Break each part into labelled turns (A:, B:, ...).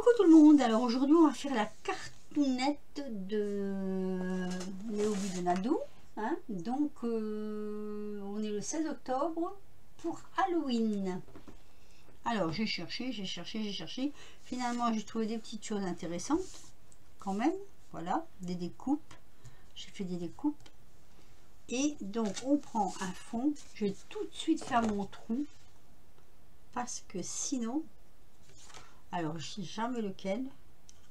A: Coucou tout le monde, alors aujourd'hui on va faire la cartoonette de Léo Bidonado, hein. Donc on est le 16 octobre pour Halloween. Alors j'ai cherché, finalement j'ai trouvé des petites choses intéressantes quand même, voilà, des découpes, j'ai fait des découpes. Et donc on prend un fond, je vais tout de suite faire mon trou, parce que sinon... Alors, je ne sais jamais lequel.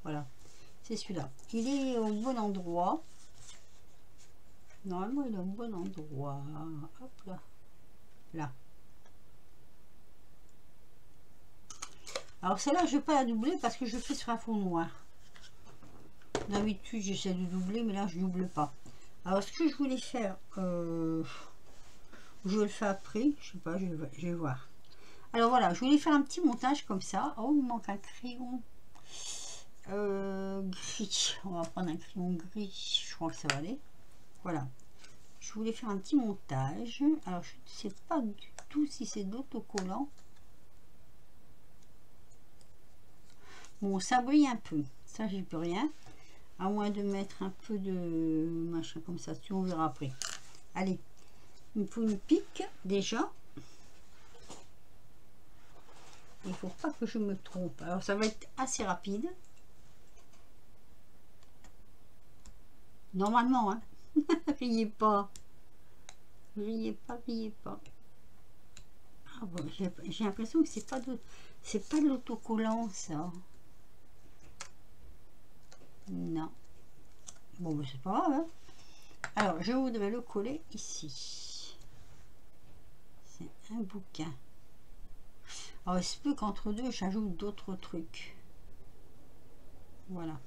A: Voilà, c'est celui-là. Il est au bon endroit. Normalement, il est au bon endroit. Hop là. Là. Alors, celle-là, je ne vais pas la doubler parce que je fais sur un fond noir. D'habitude, j'essaie de doubler, mais là, je ne double pas. Alors, ce que je voulais faire, je le fais après. Je sais pas, je vais voir. Alors, voilà, je voulais faire un petit montage comme ça. Oh, il me manque un crayon. Gris, on va prendre un crayon gris, je crois que ça va aller. Voilà, je voulais faire un petit montage. Alors je ne sais pas du tout si c'est d'autocollant. Bon, ça brille un peu, ça j'y peux rien, à moins de mettre un peu de machin comme ça, tu on verra après. Allez, il me faut une pique déjà. Il faut pas que je me trompe, alors ça va être assez rapide normalement, hein. Riez pas, riez pas, riez pas. Ah bon, j'ai l'impression que c'est pas de l'autocollant, ça. Non. Bon, ben, c'est pas grave, hein. Alors, je voudrais le coller ici. C'est un bouquin. Alors, il se peut qu'entre deux, j'ajoute d'autres trucs. Voilà.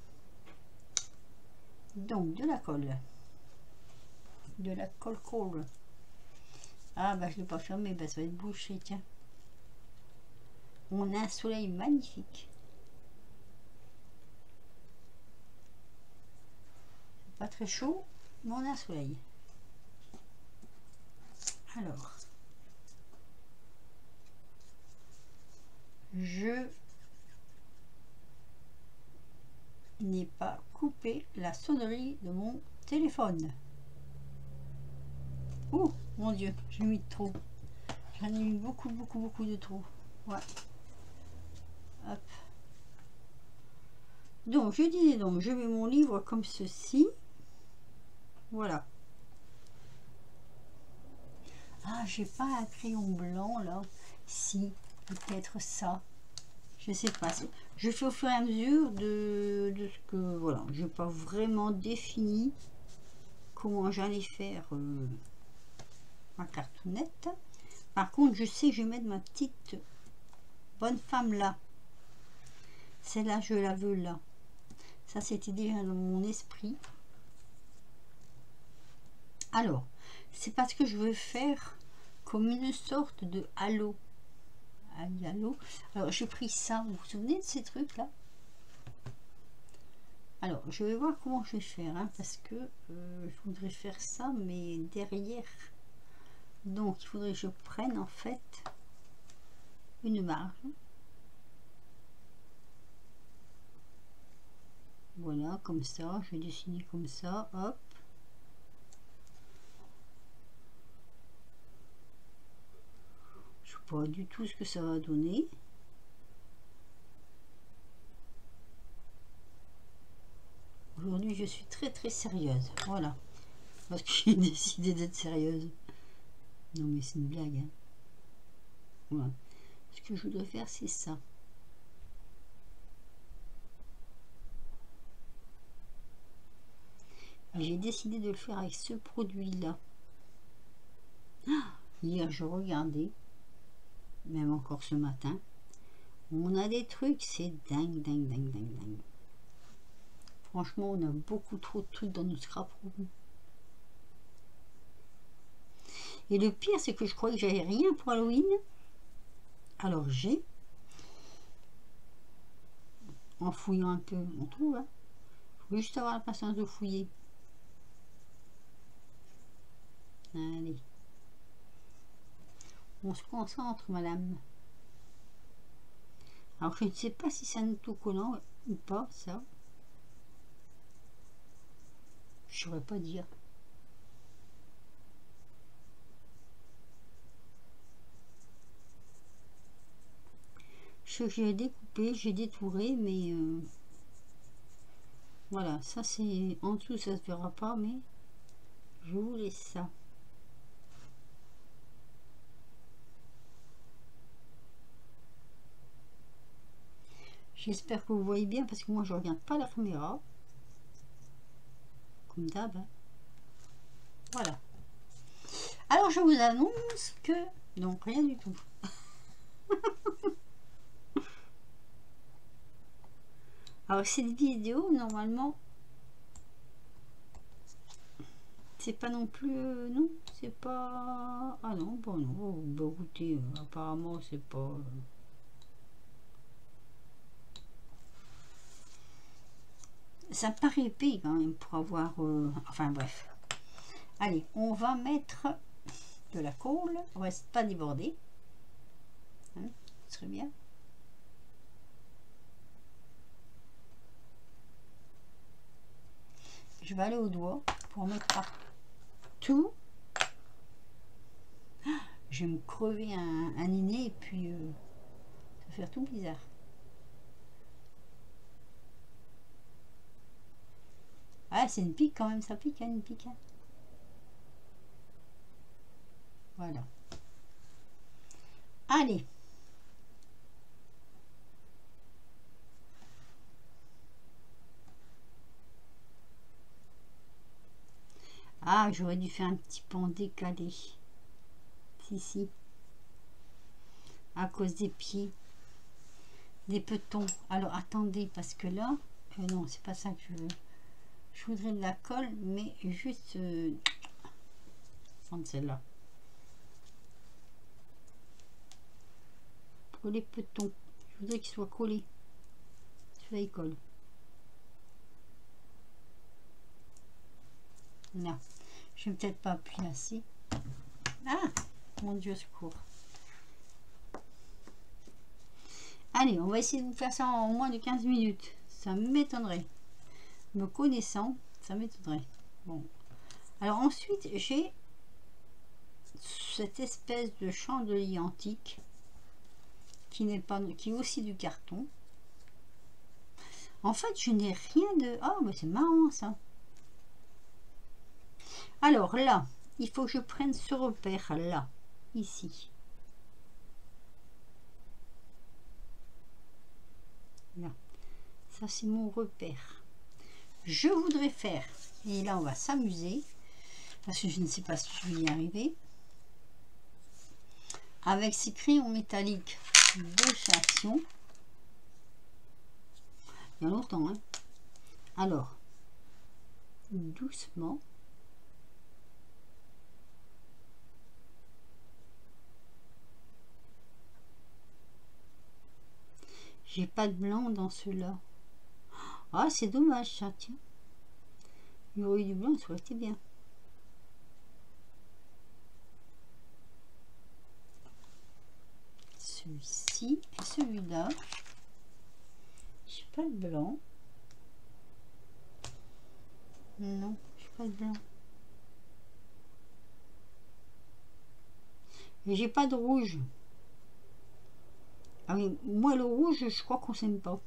A: Donc, de la colle. De la colle. Ah, bah, je ne l'ai pas fermé. Bah, ça va être bouché, tiens. On a un soleil magnifique. C'est pas très chaud, mais on a un soleil. Alors, je n'ai pas coupé la sonnerie de mon téléphone. Oh mon Dieu, j'ai mis trop. J'en ai mis beaucoup de trop. Ouais. Hop. Donc je disais donc, je mets mon livre comme ceci. Voilà. Ah, j'ai pas un crayon blanc là. Si, peut-être ça. Je sais pas. Je fais au fur et à mesure de ce que... Voilà, je n'ai pas vraiment défini comment j'allais faire ma cartoonette. Par contre, je sais que je vais mettre ma petite bonne femme là. Celle-là, je la veux là. Ça, c'était déjà dans mon esprit. Alors, c'est parce que je veux faire comme une sorte de halo. Halo. Alors, j'ai pris ça. Vous vous souvenez de ces trucs-là? Alors, je vais voir comment je vais faire, hein, parce que je voudrais faire ça, mais derrière. Donc, il faudrait que je prenne, en fait, une marge. Voilà, comme ça. Je vais dessiner comme ça. Hop. Je ne sais pas du tout ce que ça va donner. Aujourd'hui, je suis très sérieuse. Voilà. Parce que j'ai décidé d'être sérieuse. Non, mais c'est une blague, hein. Voilà. Ce que je voudrais faire, c'est ça. J'ai décidé de le faire avec ce produit-là. Hier, je regardais, même encore ce matin. On a des trucs, c'est dingue. Franchement, on a beaucoup trop de trucs dans notre scrap room. Et le pire, c'est que je croyais que j'avais rien pour Halloween. Alors j'ai, en fouillant un peu, on trouve, hein. Faut juste avoir la patience de fouiller. Allez. On se concentre, madame. Alors je ne sais pas si c'est un autocollant ou pas, ça. Je saurais pas dire. J'ai découpé, j'ai détouré, mais voilà, ça c'est en dessous, ça se verra pas, mais je vous laisse ça. J'espère que vous voyez bien parce que moi je regarde pas la caméra. Comme d'hab. Hein. Voilà. Alors je vous annonce que... Donc rien du tout. Alors cette vidéo, normalement, c'est pas non plus... non, c'est pas... Ah non, bon non, bah, écoutez, apparemment c'est pas... Ça paraît épais quand même pour avoir... enfin bref. Allez, on va mettre de la colle. On va pas déborder. Hein, ce serait bien. Je vais aller au doigt pour mettre partout. Je vais me crever un nez et puis ça va faire tout bizarre. Ah, c'est une pique quand même, ça pique, hein, une pique. Hein. Voilà. Allez. Ah, j'aurais dû faire un petit pan décalé. Si. À cause des pieds. Des petons. Alors, attendez, parce que là... non, c'est pas ça que je veux. Je voudrais de la colle, mais juste... prendre celle-là. Pour les petons. Je voudrais qu'ils soient collés. Celui-là, il colle. Là. Je vais peut-être pas appuyer assez. Ah, mon Dieu, secours. Allez, on va essayer de vous faire ça en moins de 15 minutes. Ça m'étonnerait. Me connaissant, ça m'étonnerait. Bon. Alors ensuite, j'ai cette espèce de chandelier antique qui n'est pas, qui est aussi du carton. En fait, je n'ai rien de... Ah, mais c'est marrant ça. Alors là, il faut que je prenne ce repère là, ici. Là. Ça, c'est mon repère. Je voudrais faire, et là, on va s'amuser, parce que je ne sais pas si je vais y arriver, avec ces crayons métalliques de chez Action. Il y a longtemps, hein. Alors, doucement. J'ai pas de blanc dans ceux-là. Ah, c'est dommage ça, tiens. Il y aurait eu du blanc, ça aurait été bien. Celui-ci et celui-là. J'ai pas de blanc. Non, j'ai pas de blanc. Et j'ai pas de rouge. Ah oui, moi le rouge, je crois qu'on s'aime pas.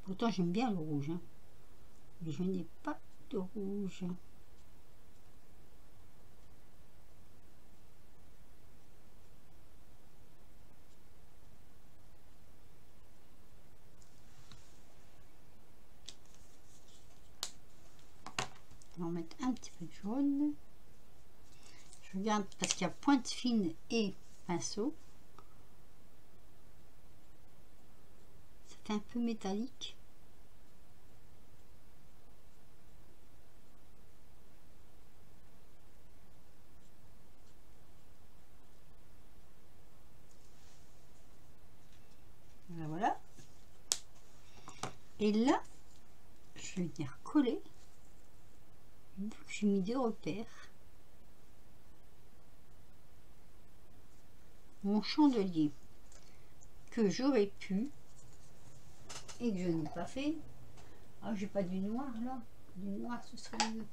A: Pourtant j'aime bien le rouge. Hein. Mais je n'ai pas de rouge. On va mettre un petit peu de jaune. Je regarde parce qu'il y a pointe fine et pinceau. C'est un peu métallique. Voilà. Et là, je vais venir coller. Vu que j'ai mis des repères. Mon chandelier. que j'aurais pu et que je n'ai pas fait. Ah, j'ai pas du noir là. Du noir, ce serait mieux.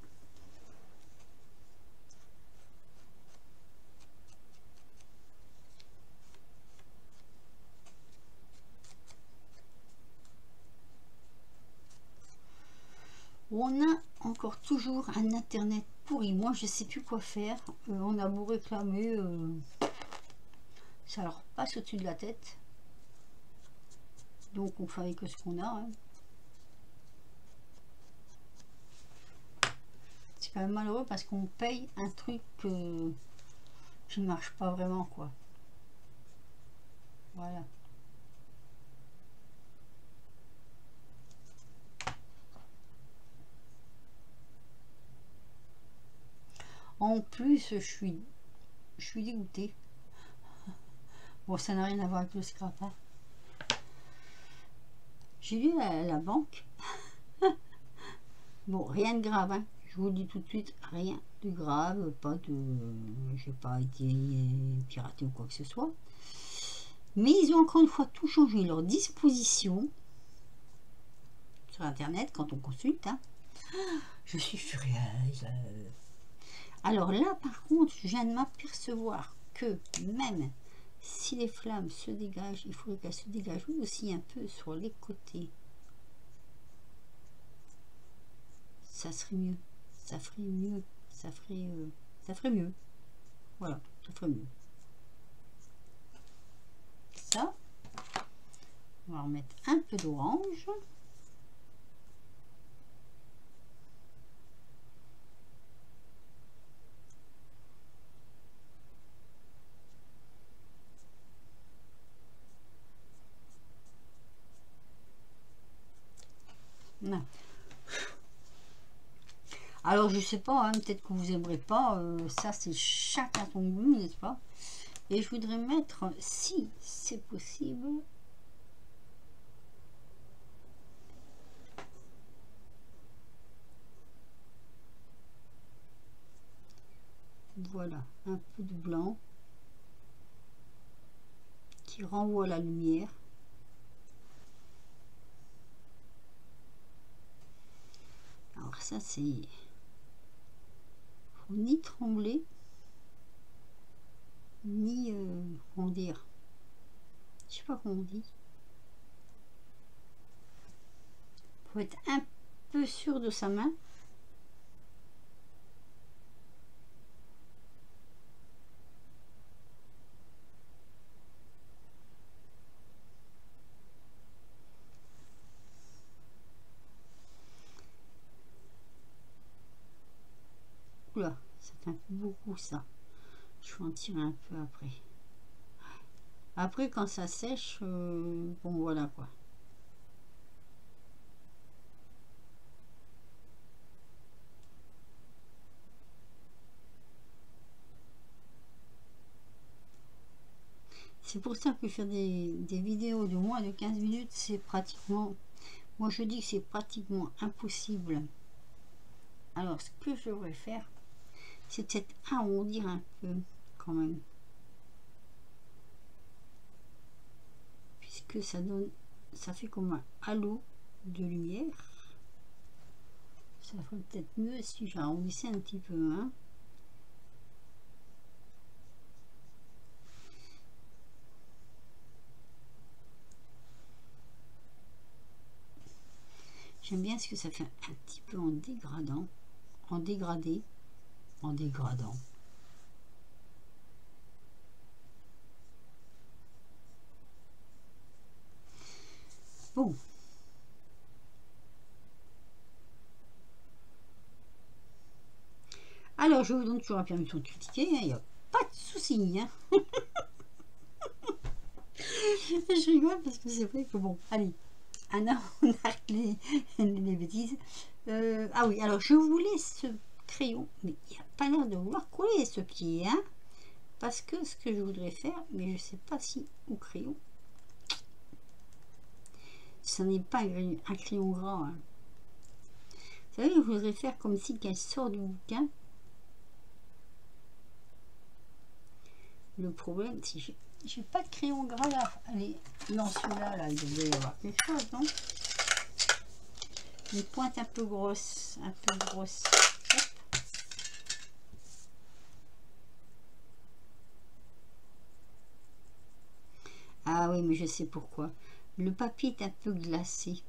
A: On a encore toujours un internet pourri. Moi, je sais plus quoi faire. On a beau réclamer, ça leur passe au-dessus de la tête. Donc, on fait avec ce qu'on a. Hein. C'est quand même malheureux parce qu'on paye un truc qui ne marche pas vraiment, quoi. Voilà. En plus, je suis dégoûtée. Bon, ça n'a rien à voir avec le scrap. Hein. J'ai lu à la banque. Bon, rien de grave. Hein. Je vous le dis tout de suite, rien de grave. Pas de... J'ai pas été piraté ou quoi que ce soit. Mais ils ont encore une fois tout changé. Leur disposition sur Internet, quand on consulte. Hein. Je suis furieuse. Alors là, par contre, je viens de m'apercevoir que même si les flammes se dégagent, il faudrait qu'elles se dégagent aussi un peu sur les côtés. Ça serait mieux. Ça ferait mieux. Ça ferait mieux. Voilà, ça ferait mieux. Ça. On va remettre un peu d'orange. Non. Alors je sais pas, hein, peut-être que vous aimerez pas, ça c'est chacun son goût, n'est-ce pas? Et je voudrais mettre, si c'est possible, voilà, un peu de blanc qui renvoie la lumière. Alors ça c'est... Faut ni trembler, ni... comment dire, je sais pas comment on dit. Faut être un peu sûr de sa main. Oula, c'est un peu beaucoup ça. Je vais en tirer un peu après. Après, quand ça sèche, bon voilà quoi. C'est pour ça que faire des vidéos de moins de 15 minutes, c'est pratiquement... Moi, je dis que c'est pratiquement impossible. Alors, ce que je devrais faire, c'est peut-être arrondir un peu quand même. Puisque ça donne... Ça fait comme un halo de lumière. Ça ferait peut-être mieux si j'arrondissais un petit peu, hein. J'aime bien ce que ça fait un petit peu en dégradant, en dégradé, en dégradant. Bon. Alors, je vous donne toujours la permission de critiquer, il n'y a pas de souci. Hein. Je rigole parce que c'est vrai que bon, allez, on arrête les bêtises. Ah oui, alors je voulais ce crayon, mais il n'y a pas l'air de vouloir coller ce pied, hein, parce que ce que je voudrais faire, mais je ne sais pas si au crayon, ce n'est pas un crayon gras. Hein. Vous savez, je voudrais faire comme si qu'elle sort du bouquin. Le problème, si j'ai pas de crayon gras là. Allez, dans celui-là, là, il devait y avoir quelque chose, non? Une pointe un peu grosse, un peu grosse. Hop. Ah oui, mais je sais pourquoi. Le papier est un peu glacé.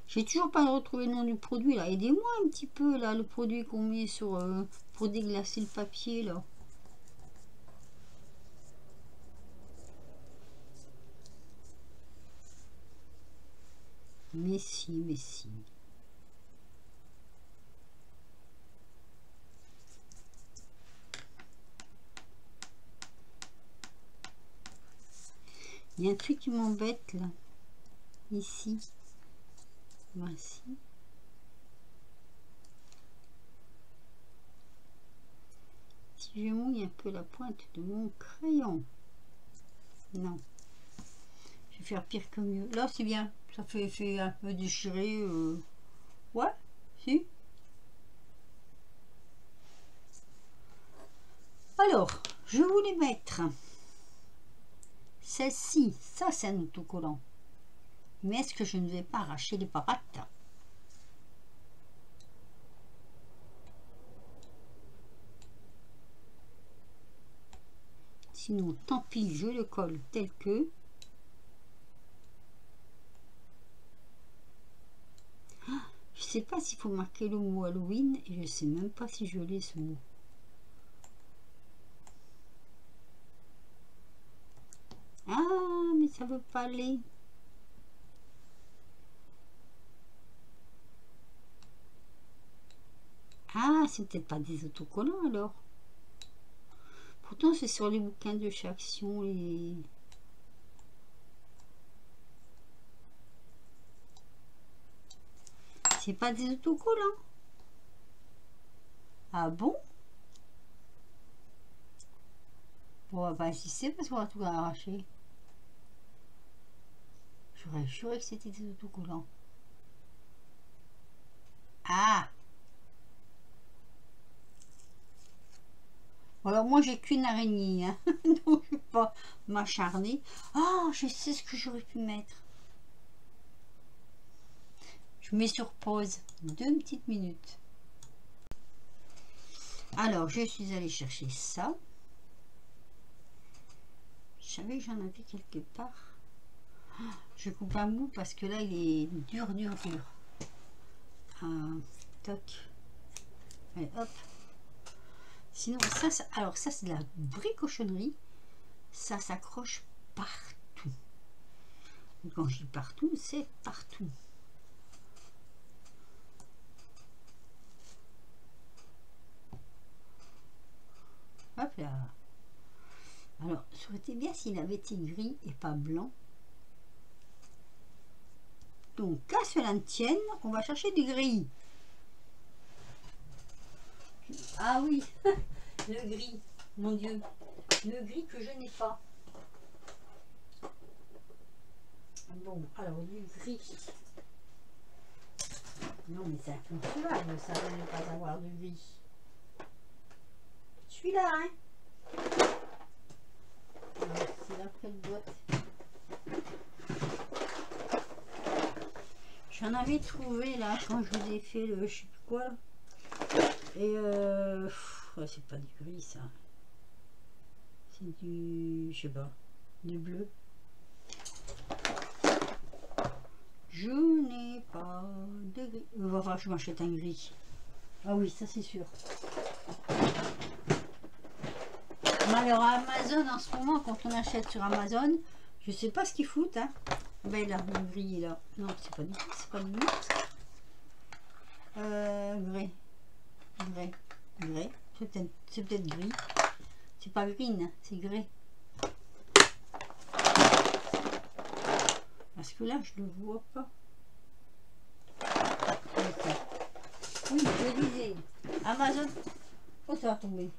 A: J'ai toujours pas retrouvé le nom du produit là. Aidez-moi un petit peu là, le produit qu'on met sur pour déglacer le papier là. Mais si, mais si. Il y a un truc qui m'embête là. Ici. Voici. Si je mouille un peu la pointe de mon crayon. Non. Je vais faire pire que mieux. Là c'est bien. Ça fait un peu déchiré. Ouais, si. Alors, je voulais mettre celle-ci. Ça c'est un autocollant. Mais est-ce que je ne vais pas arracher les parates? Sinon, tant pis, je le colle tel que. Je sais pas s'il faut marquer le mot Halloween et je sais même pas si je l'ai ce mot. Ah, mais ça veut pas aller. Ah, c'est peut-être pas des autocollants alors. Pourtant, c'est sur les bouquins de chez Action. C'est pas des autocollants. Ah bon? Bon, on va pas insister parce qu'on va tout arracher. J'aurais juré que c'était des autocollants. Ah! Alors moi j'ai qu'une araignée, hein. Donc je ne vais pas m'acharner. Ah, je sais ce que j'aurais pu mettre. Je mets sur pause 2 petites minutes. Alors je suis allée chercher ça. Je savais que j'en avais quelque part. Je coupe un bout parce que là il est dur. Toc. Allez hop. Sinon, alors ça c'est de la vraie cochonnerie. Ça s'accroche partout. Et quand je dis partout, c'est partout. Hop là. Alors, ça aurait été bien s'il avait été gris et pas blanc. Donc, qu'à cela ne tienne, on va chercher du gris. Ah oui, le gris, mon Dieu, le gris que je n'ai pas. Bon, alors du gris. Non, mais c'est inconsolable, ça de ne pas avoir de gris. Celui-là, hein. C'est l'après de boîte. J'en avais trouvé là quand je vous ai fait le je sais plus quoi là. Et c'est pas du gris ça. C'est du, je sais pas, du bleu. Je n'ai pas de gris. Enfin, je m'achète un gris. Ah oui, ça c'est sûr. Mais alors à Amazon en ce moment, quand on achète sur Amazon, je sais pas ce qu'ils foutent, hein. Ben là, le gris est là. Non, c'est pas du tout, c'est pas du tout. Gris. C'est peut-être gris. C'est pas green, c'est gris. Parce que là, je le vois pas. Oui, je disais. Amazon. Oh, ça va tomber.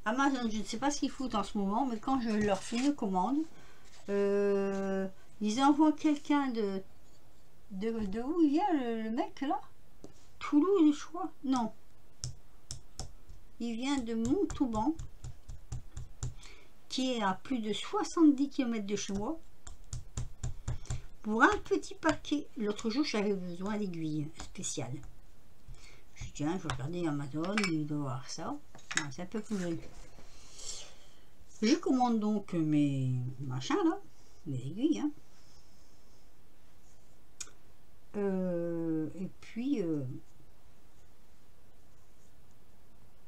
A: Amazon, je ne sais pas ce qu'ils foutent en ce moment, mais quand je leur fais une commande, ils envoient quelqu'un de où il vient le mec là. Toulouse, je crois. Non. Il vient de Montauban, qui est à plus de 70 km de chez moi. Pour un petit paquet. L'autre jour, j'avais besoin d'aiguilles spéciales. Je dis, tiens, je vais regarder Amazon, il doit avoir ça. Ah, c'est un peu plus joli. Je commande donc mes machins là, mes aiguilles. Hein. Et puis,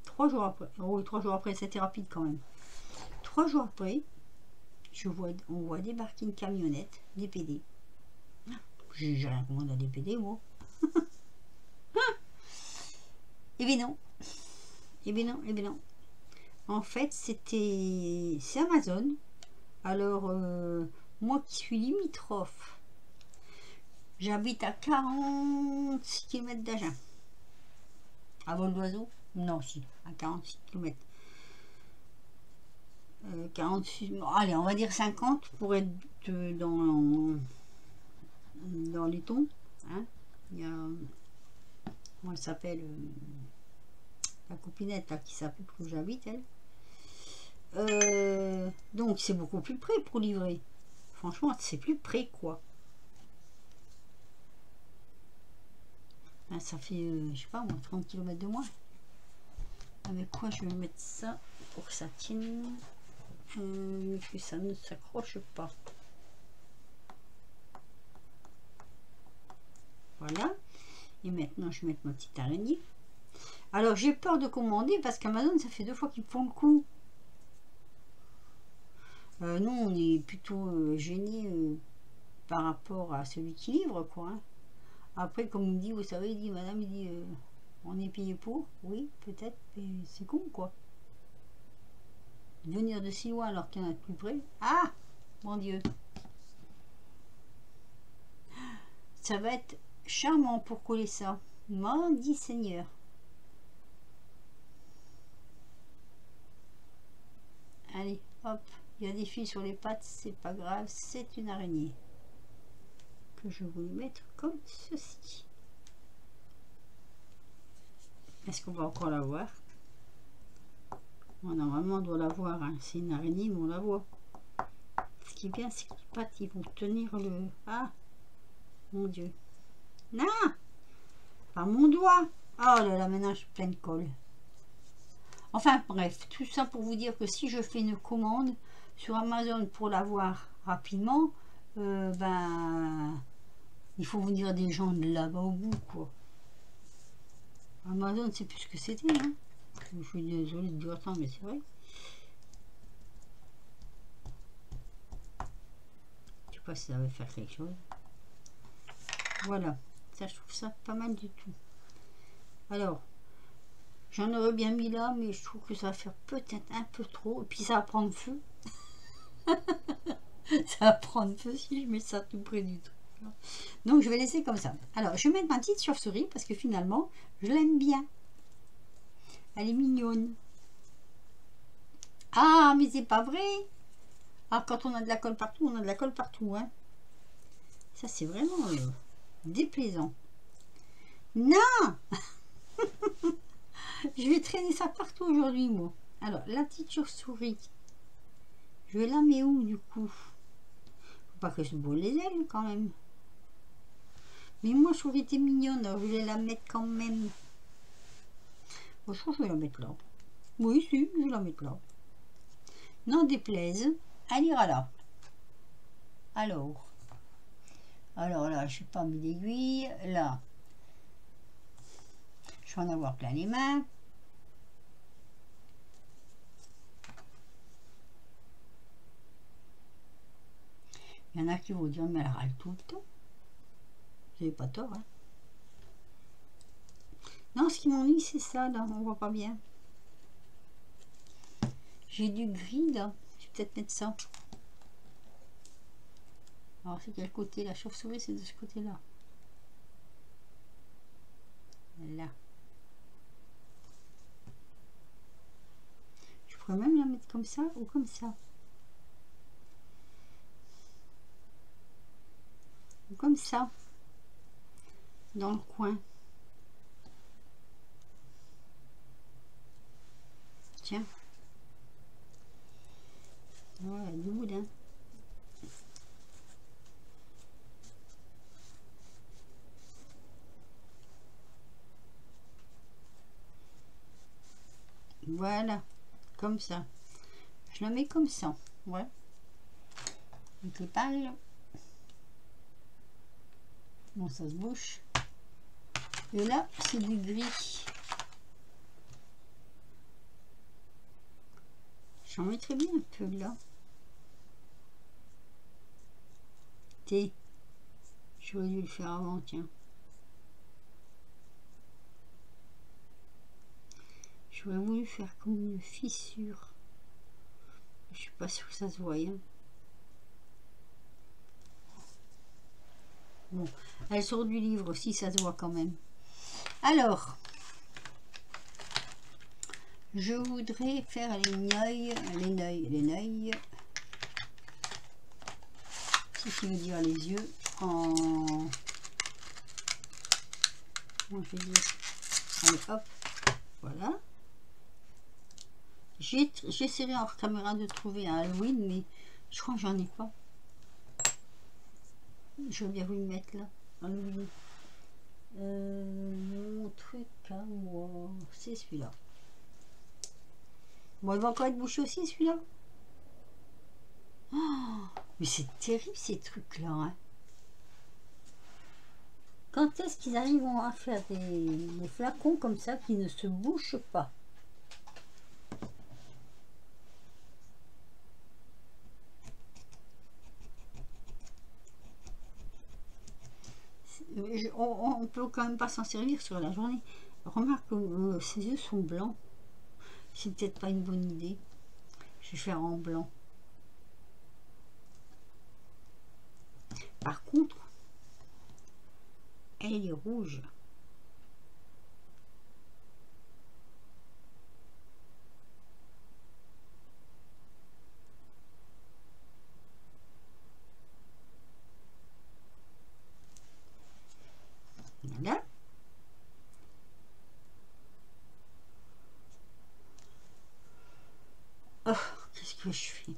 A: 3 jours après, oh, 3 jours après, c'était rapide quand même. 3 jours après, on voit débarquer une camionnette, DPD. J'ai rien commandé à DPD, moi. Et bien non. Et bien non, et bien non. En fait, c'est Amazon. Alors, moi qui suis limitrophe, j'habite à 46 km d'Agen. À vol d'oiseau? Non, si, à 46 km. 46, allez, on va dire 50 pour être dans les tons. Hein. Il y a, comment elle s'appelle, la copinette là, qui s'appelle où j'habite, elle. Donc c'est beaucoup plus près pour livrer. Franchement, c'est plus près quoi. Hein, ça fait, je sais pas moi, 30 km de moins. Avec quoi je vais mettre ça pour que ça tienne, que ça ne s'accroche pas. Voilà. Et maintenant, je vais mettre ma petite araignée. Alors, j'ai peur de commander parce qu'Amazon, ça fait 2 fois qu'ils font le coup. Nous, on est plutôt gêné par rapport à celui qui livre, quoi. Hein. Après, comme il me dit, vous savez, il dit, madame, il dit, on est payé pour. Oui, peut-être, mais c'est con, quoi. Venir de si loin alors qu'il y en a de plus près. Ah, mon Dieu. Ça va être charmant pour coller ça. Mon dit Seigneur. Allez, hop. Il y a des fils sur les pattes, c'est pas grave, c'est une araignée. Que je vais mettre comme ceci. Est-ce qu'on va encore la voir? Bon, normalement, on doit la voir. Hein. C'est une araignée, mais on la voit. Ce qui est bien, c'est que les pattes, ils vont tenir le... Ah, mon Dieu. Non, pas mon doigt. Oh là là, maintenant, je suis pleine de colle. Enfin, bref, tout ça pour vous dire que si je fais une commande sur Amazon pour l'avoir rapidement, ben, il faut venir des gens de là-bas au bout, quoi. Amazon, c'est plus ce que c'était, hein. Je suis désolée de dire ça, mais c'est vrai. Je sais pas si ça va faire quelque chose. Voilà, ça, je trouve ça pas mal du tout. Alors, j'en aurais bien mis là, mais je trouve que ça va faire peut-être un peu trop. Et puis ça va prendre feu. Ça va prendre feu si je mets ça tout près du truc. Donc je vais laisser comme ça. Alors je vais mettre ma petite chauve-souris parce que finalement je l'aime bien. Elle est mignonne. Ah mais c'est pas vrai. Ah quand on a de la colle partout, on a de la colle partout. Hein. Ça c'est vraiment déplaisant. Non. Je vais traîner ça partout aujourd'hui moi. Alors la petite chauve-souris. Je la mets où du coup? Faut pas que je boule les ailes quand même. Mais moi je trouve qu'elle était mignonne, alors je vais la mettre quand même. Bon, je crois que je vais la mettre là. Oui, si, je vais la mettre là. N'en déplaise, elle ira là. Alors là, je n'ai pas mis d'aiguille. Là, je vais en avoir plein les mains. Il y en a qui vont dire, mais elle râle tout le temps. Vous n'avez pas tort, hein. Non, ce qui m'ennuie, c'est ça, là. On voit pas bien. J'ai du gris, là. Je vais peut-être mettre ça. Alors, c'est quel côté? La chauve-souris, c'est de ce côté-là. Là. Je pourrais même la mettre comme ça ou comme ça. Ou comme ça. Dans le coin. tiens. Voilà, du boudin. Voilà, comme ça. Je la mets comme ça, ouais. Avec les pales. Bon, ça se bouche. Et là, c'est du gris. J'en mettrais bien un peu là. T'es. J'aurais dû le faire avant, tiens. J'aurais voulu faire comme une fissure. Je suis pas sûre que ça se voit. Hein. Bon, elle sort du livre aussi, ça se voit quand même. Alors, je voudrais faire les neuils. Si tu veux dire les yeux, en... Comment je vais dire? Allez, hop, voilà. J'essaierai hors caméra de trouver un Halloween, mais je crois que j'en ai pas. Je vais bien vous le mettre là, Halloween. Mon truc à moi, c'est celui-là. Bon, il va encore être bouché aussi celui-là. Oh, mais c'est terrible ces trucs-là. Hein. Quand est-ce qu'ils arrivent à faire des flacons comme ça qui ne se bouchent pas? On peut quand même pas s'en servir sur la journée. Remarque que ses yeux sont blancs. C'est peut-être pas une bonne idée. Je vais faire en blanc. Par contre, elle est rouge. Voilà. Oh, qu'est-ce que je fais?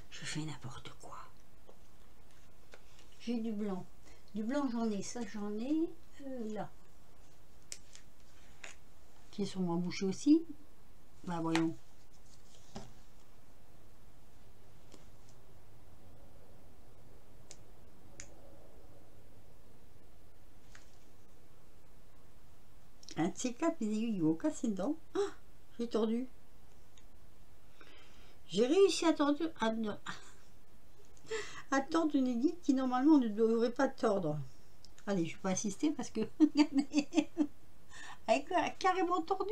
A: Je fais n'importe quoi. J'ai du blanc. Du blanc, j'en ai. Ça, j'en ai là. Qui est sur ma bouche aussi. Bah, voyons. Un de ces quatre, les aiguilles vont casser dedans. Ah, j'ai tordu. J'ai réussi à tordre une aiguille qui normalement ne devrait pas tordre. Allez, je ne vais pas assister parce que elle a carrément tordu.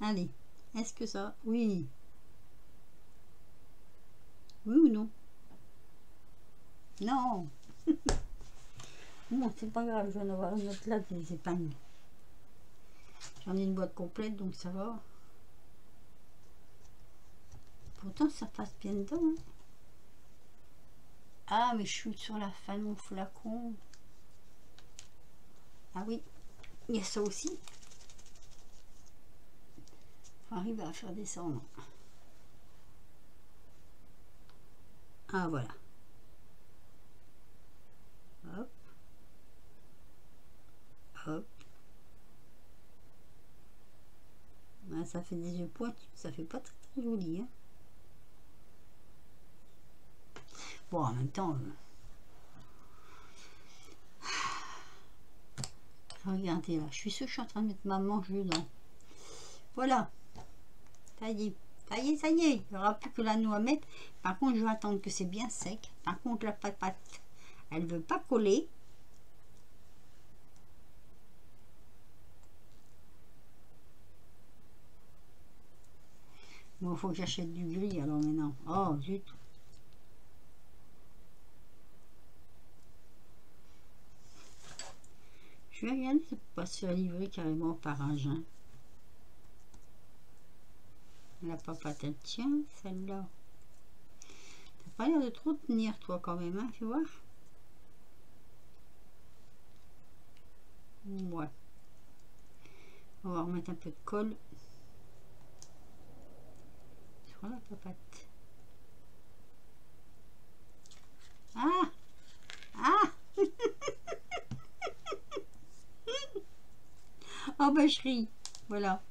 A: Allez, est-ce que ça... Oui. Oui ou non? Non. Bon, c'est pas grave, je vais en avoir une autre là, des épingles. J'en ai une boîte complète, donc ça va. Pourtant, ça passe bien dedans. Hein. Ah, mais je suis sur la fin de mon flacon. Ah oui, il y a ça aussi. Faut arriver à faire descendre. Ah, voilà. Hop. Hop. Ah, ça fait des yeux pointus, ça fait pas très, très joli. Hein. Bon, en même temps... Regardez là, je suis sûre que je suis en train de mettre ma manche dedans. Voilà. Ça y est. Ça y est, ça y est. Il n'y aura plus que l'anneau à mettre. Par contre, je vais attendre que c'est bien sec. Par contre, la pâte, elle ne veut pas coller. Bon, il faut que j'achète du gris alors maintenant. Oh, zut. Je vais regarder si pas se faire livrer carrément par un jeun. La papate, elle tient, celle-là. T'as pas l'air de trop tenir, toi, quand même, hein, fais voir. Ouais. On va remettre un peu de colle sur la papate. Ah, ah. Oh bah je ris. Voilà.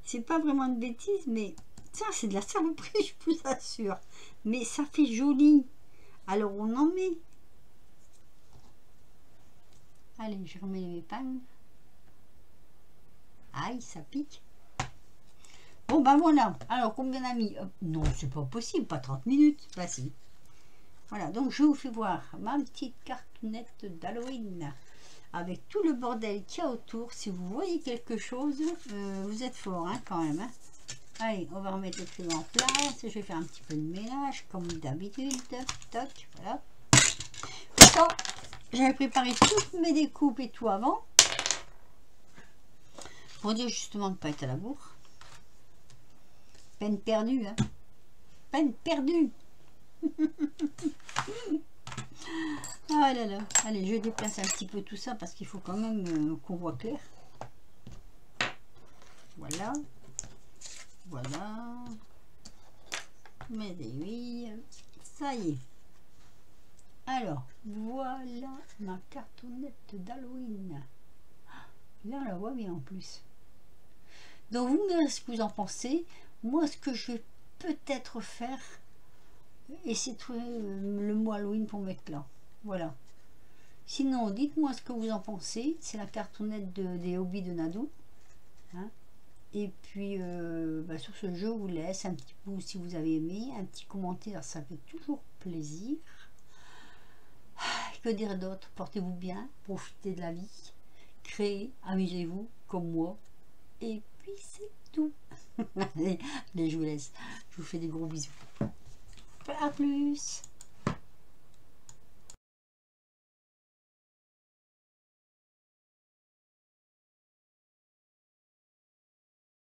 A: C'est pas vraiment une bêtise, mais ça c'est de la saloperie, je vous assure. Mais ça fait joli. Alors on en met. Allez, je remets mes pannes. Aïe, ça pique. Bon ben voilà. Alors combien on a mis? Non, c'est pas possible, pas 30 minutes. Bah si. Voilà, donc je vous fais voir ma petite cartoonette d'Halloween. Avec tout le bordel qu'il y a autour. Si vous voyez quelque chose, vous êtes fort hein, quand même. Hein. Allez, on va remettre le crayon en place. Je vais faire un petit peu de ménage comme d'habitude. Toc, voilà. Pourtant, j'avais préparé toutes mes découpes et tout avant. Pour dire justement de ne pas être à la bourre. Peine perdue, hein. Peine perdue. Ah là là. Allez, je déplace un petit peu tout ça parce qu'il faut quand même qu'on voit clair. Voilà. Voilà. Mes aiguilles. Ça y est. Alors, voilà ma cartoonette d'Halloween. Là, on la voit bien en plus. Donc, vous me direz ce que vous en pensez. Moi, ce que je vais peut-être faire, essayer de trouver le mot Halloween pour mettre là. Voilà. Sinon, dites-moi ce que vous en pensez. C'est la cartoonette des hobbies de Nadou. Hein. Et puis, sur ce, je vous laisse un petit pouce si vous avez aimé. Un petit commentaire, ça fait toujours plaisir. Que dire d'autre? Portez-vous bien, profitez de la vie, créez, amusez-vous comme moi. Et puis, c'est tout. Allez, je vous laisse. Je vous fais des gros bisous. À plus.